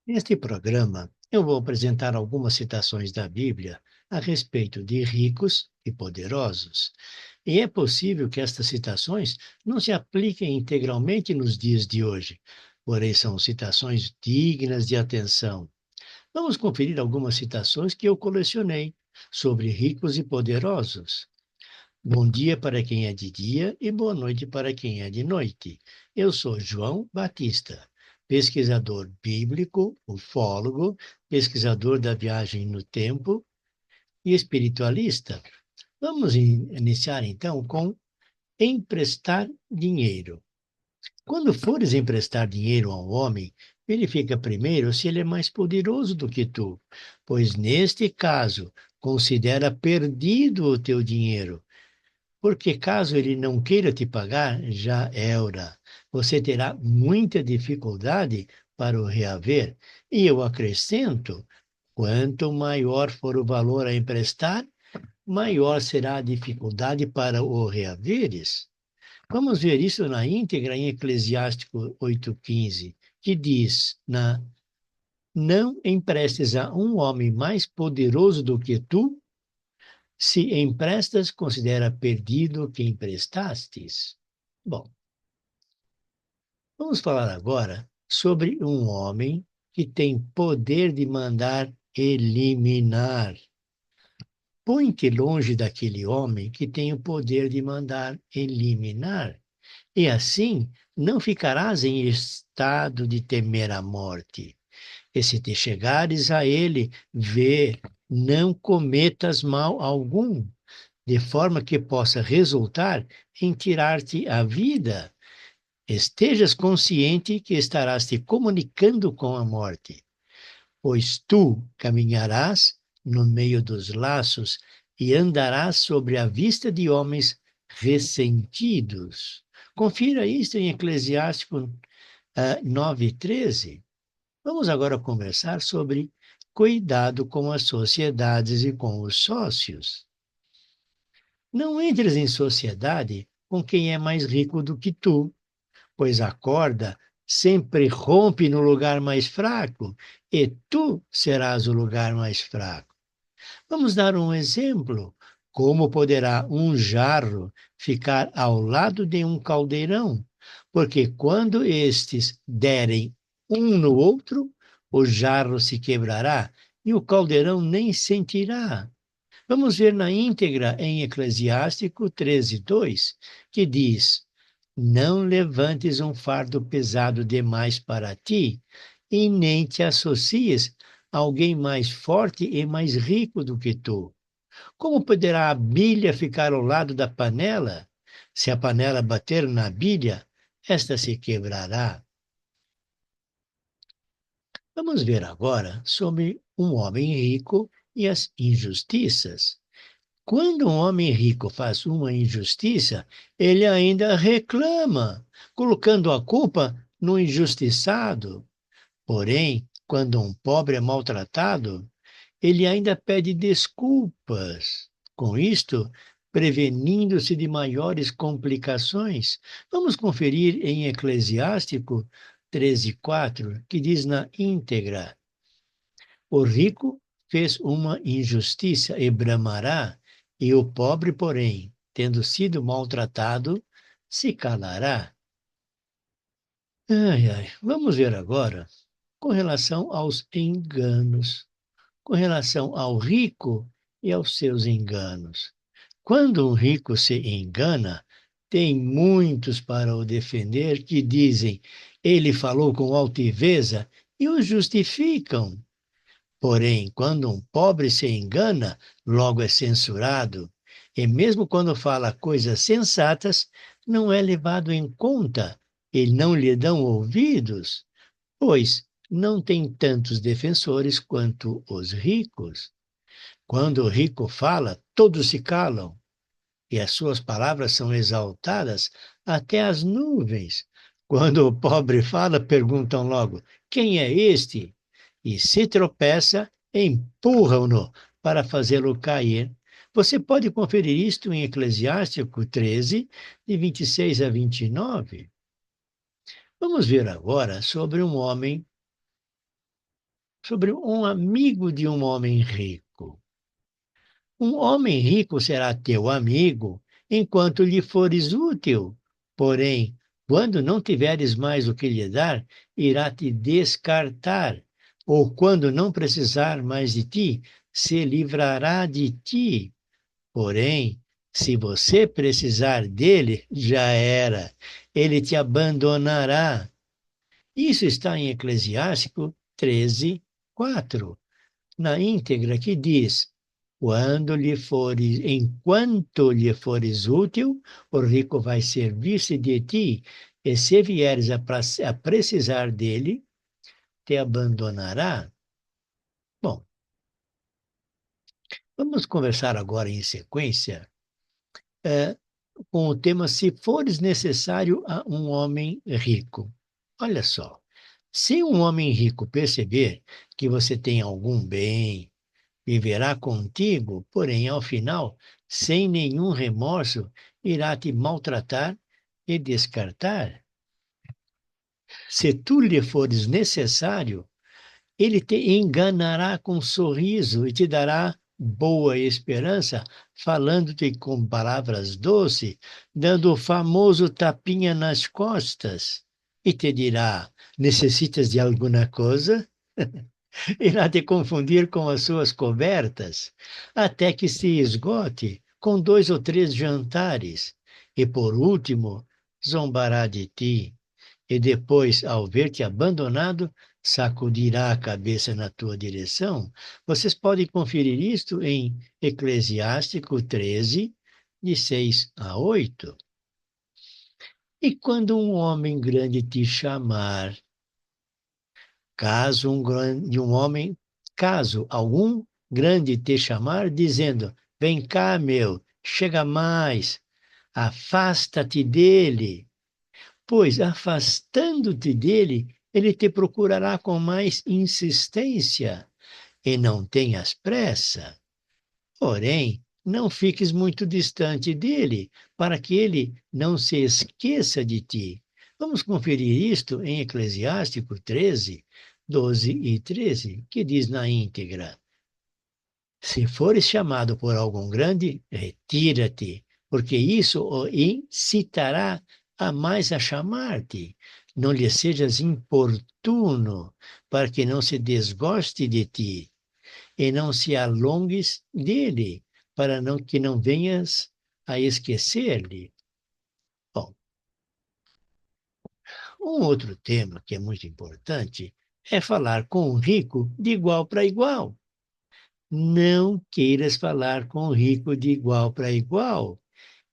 Neste programa, eu vou apresentar algumas citações da Bíblia a respeito de ricos e poderosos. E é possível que estas citações não se apliquem integralmente nos dias de hoje, porém são citações dignas de atenção. Vamos conferir algumas citações que eu colecionei sobre ricos e poderosos. Bom dia para quem é de dia e boa noite para quem é de noite. Eu sou João Batista, pesquisador bíblico, ufólogo, pesquisador da viagem no tempo e espiritualista. Vamos iniciar então com emprestar dinheiro. Quando fores emprestar dinheiro a um homem, verifica primeiro se ele é mais poderoso do que tu, pois neste caso, considera perdido o teu dinheiro porque caso ele não queira te pagar, já era. Você terá muita dificuldade para o reaver. E eu acrescento: quanto maior for o valor a emprestar, maior será a dificuldade para o reaveres. Vamos ver isso na íntegra em Eclesiástico 8,15, que diz: não emprestes a um homem mais poderoso do que tu, se emprestas, considera perdido o que emprestastes. Bom, vamos falar agora sobre um homem que tem poder de mandar eliminar. Põe-te longe daquele homem que tem o poder de mandar eliminar, e assim não ficarás em estado de temer a morte. E se te chegares a ele, vê, não cometas mal algum, de forma que possa resultar em tirar-te a vida. Estejas consciente que estarás te comunicando com a morte, pois tu caminharás no meio dos laços e andarás sobre a vista de homens ressentidos. Confira isto em Eclesiástico 9:13. Vamos agora conversar sobre cuidado com as sociedades e com os sócios. Não entres em sociedade com quem é mais rico do que tu, pois a corda sempre rompe no lugar mais fraco, e tu serás o lugar mais fraco. Vamos dar um exemplo. Como poderá um jarro ficar ao lado de um caldeirão? Porque quando estes derem um no outro, o jarro se quebrará e o caldeirão nem sentirá. Vamos ver na íntegra em Eclesiástico 13:2, que diz: não levantes um fardo pesado demais para ti, e nem te associes a alguém mais forte e mais rico do que tu. Como poderá a bilha ficar ao lado da panela? Se a panela bater na bilha, esta se quebrará. Vamos ver agora sobre um homem rico e as injustiças. Quando um homem rico faz uma injustiça, ele ainda reclama, colocando a culpa no injustiçado. Porém, quando um pobre é maltratado, ele ainda pede desculpas. Com isto, prevenindo-se de maiores complicações. Vamos conferir em Eclesiástico 13:4, que diz na íntegra: o rico fez uma injustiça e bramará, e o pobre, porém, tendo sido maltratado, se calará. Ai, ai. Vamos ver agora com relação aos enganos, com relação ao rico e aos seus enganos. Quando um rico se engana, tem muitos para o defender que dizem: ele falou com altiveza e o justificam. Porém, quando um pobre se engana, logo é censurado, e mesmo quando fala coisas sensatas, não é levado em conta, e não lhe dão ouvidos, pois não tem tantos defensores quanto os ricos. Quando o rico fala, todos se calam, e as suas palavras são exaltadas até as nuvens. Quando o pobre fala, perguntam logo: quem é este? E se tropeça, empurram-no para fazê-lo cair. Você pode conferir isto em Eclesiástico 13, de 26 a 29. Vamos ver agora sobre um homem sobre um amigo de um homem rico. Um homem rico será teu amigo enquanto lhe fores útil. Porém, quando não tiveres mais o que lhe dar, irá te descartar. Ou quando não precisar mais de ti, se livrará de ti. Porém, se você precisar dele, já era. Ele te abandonará. Isso está em Eclesiástico 13, 4, na íntegra, que diz: enquanto lhe fores útil, o rico vai servir-se de ti, e se vieres a precisar dele, te abandonará. Bom, vamos conversar agora em sequência, eh, com o tema Se fores necessário a um homem rico. Olha só, se um homem rico perceber que você tem algum bem, viverá contigo, porém, ao final, sem nenhum remorso, irá te maltratar e descartar. Se tu lhe fores necessário, ele te enganará com um sorriso e te dará boa esperança, falando-te com palavras doces, dando o famoso tapinha nas costas, e te dirá: necessitas de alguma coisa? Irá te confundir com as suas cobertas, até que se esgote com 2 ou 3 jantares, e por último zombará de ti, e depois, ao ver-te abandonado, sacudirá a cabeça na tua direção. Vocês podem conferir isto em Eclesiástico 13, de 6 a 8. E quando um homem grande te chamar, caso algum grande te chamar, dizendo: vem cá, meu, chega mais, afasta-te dele, pois afastando-te dele, ele te procurará com mais insistência, e não tenhas pressa. Porém, não fiques muito distante dele, para que ele não se esqueça de ti. Vamos conferir isto em Eclesiástico 13, 12 e 13, que diz na íntegra: se fores chamado por algum grande, retira-te, porque isso o incitará a mais a chamar-te. Não lhe sejas importuno, para que não se desgoste de ti e não se alongues dele, para que não venhas a esquecer-lhe. Bom, um outro tema que é muito importante é falar com o rico de igual para igual. Não queiras falar com o rico de igual para igual,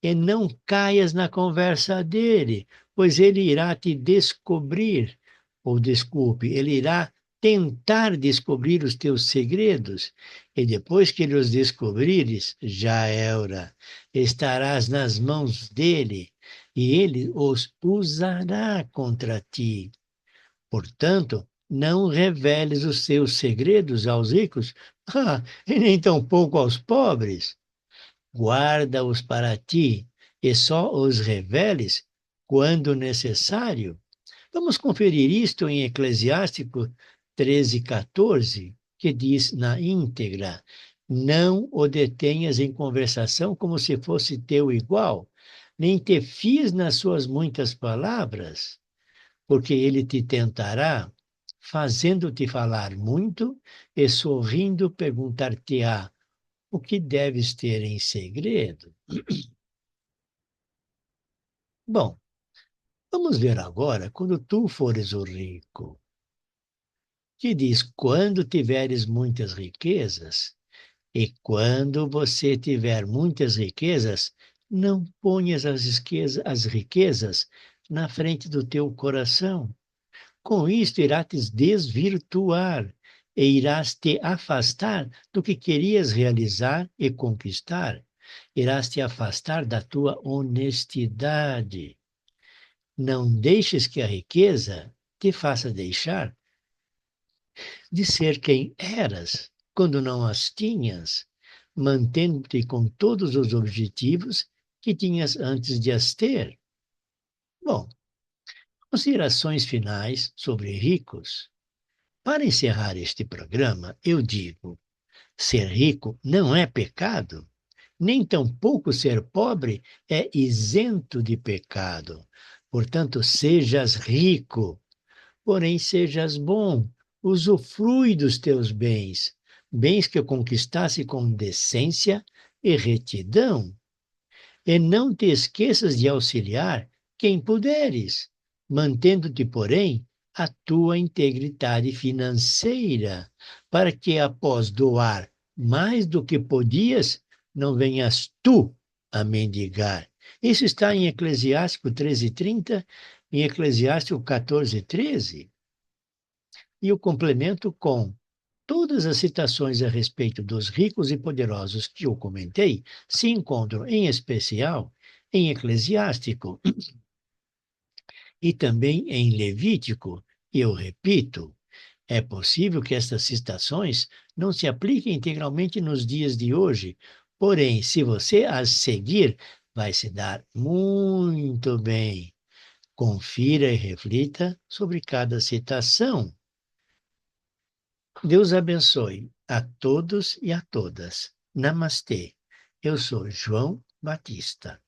e não caias na conversa dele, pois ele irá te descobrir, ou desculpe, ele irá tentar descobrir os teus segredos, e depois que ele os descobrires, já era, estarás nas mãos dele, e ele os usará contra ti. Portanto, não reveles os seus segredos aos ricos, e nem tampouco aos pobres. Guarda-os para ti e só os reveles quando necessário. Vamos conferir isto em Eclesiástico 13, 14, que diz na íntegra: não o detenhas em conversação como se fosse teu igual, nem te fies nas suas muitas palavras, porque ele te tentará, fazendo-te falar muito e sorrindo perguntar-te-á o que deves ter em segredo. Bom, vamos ver agora quando tu fores o rico, que diz: quando tiveres muitas riquezas, e quando você tiver muitas riquezas, não ponhas as riquezas na frente do teu coração. Com isto irás te desvirtuar e irás te afastar do que querias realizar e conquistar. Irás te afastar da tua honestidade. Não deixes que a riqueza te faça deixar de ser quem eras quando não as tinhas, mantendo-te com todos os objetivos que tinhas antes de as ter. Bom, considerações finais sobre ricos. Para encerrar este programa, eu digo: ser rico não é pecado, nem tampouco ser pobre é isento de pecado. Portanto, sejas rico, porém sejas bom, usufrui dos teus bens, bens que conquistasse com decência e retidão. E não te esqueças de auxiliar quem puderes, mantendo-te, porém, a tua integridade financeira, para que após doar mais do que podias, não venhas tu a mendigar. Isso está em Eclesiástico 13:30, em Eclesiástico 14:13. E o complemento com todas as citações a respeito dos ricos e poderosos que eu comentei se encontram, em especial, em Eclesiástico e também em Levítico. E eu repito, é possível que estas citações não se apliquem integralmente nos dias de hoje, porém, se você as seguir, vai se dar muito bem. Confira e reflita sobre cada citação. Deus abençoe a todos e a todas. Namastê. Eu sou João Batista.